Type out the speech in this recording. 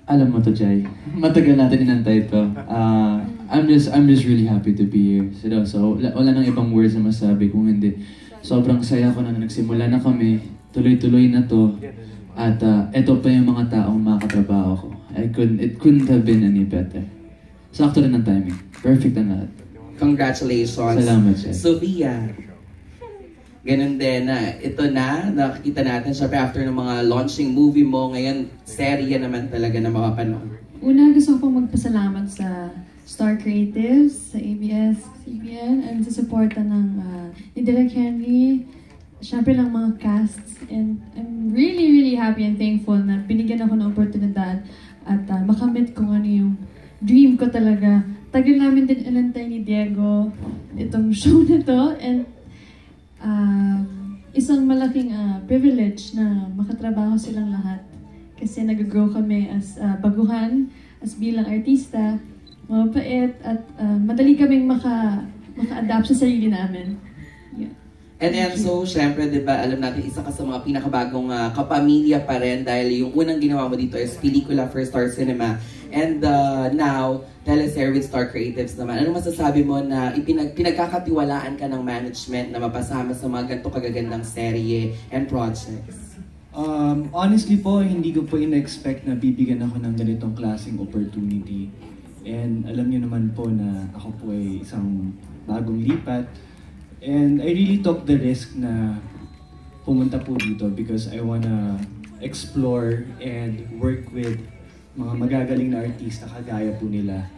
Alam mo to, Jai. Matagal natin inantay ito. I'm just really happy to be here. So, wala nang ibang words na masabi kung hindi. Sobrang saya ko na nagsimula na kami. Tuloy-tuloy na to. At eto pa yung mga taong makakatrabaho ko. It couldn't have been any better. Sakto rin ang timing. Perfect ang lahat. Congratulations. Salamat, Jai. Sophia. Ganun din na ito na, nakikita natin syempre after ng mga launching movie mo, ngayon serye naman talaga na mapapanood. Una, gusto ko magpasalamat sa Star Creatives, sa ABS-CBN, and sa suporta ng ni Direk Henry, syempre lang mga casts, and I'm really, really happy and thankful na binigyan ako ng oportunidad at makamit kung ano yung dream ko talaga. Tagal namin din inantay ni Diego itong show na to, and isang malaking privilege na makatrabaho silang lahat kasi nag-grow kami as baguhan, as bilang artista, mabait at madali kaming maka-adapt sa sarili namin. Yeah. And then, so, syempre, di ba, alam natin, isa ka sa mga pinakabagong kapamilya pa rin dahil yung unang ginawa mo dito is pelikula for Star Cinema. And now, teleserye with Star Creatives naman. Ano masasabi mo na pinagkakatiwalaan ka ng management na mapasama sa mga ganito kagagandang serye and projects? Honestly po, hindi ko po in-expect na bibigyan ako ng ganitong klaseng opportunity. And alam niyo naman po na ako po ay isang bagong lipat. And I really took the risk na pumunta po dito because I wanna explore and work with mga magagaling na artista kagaya po nila.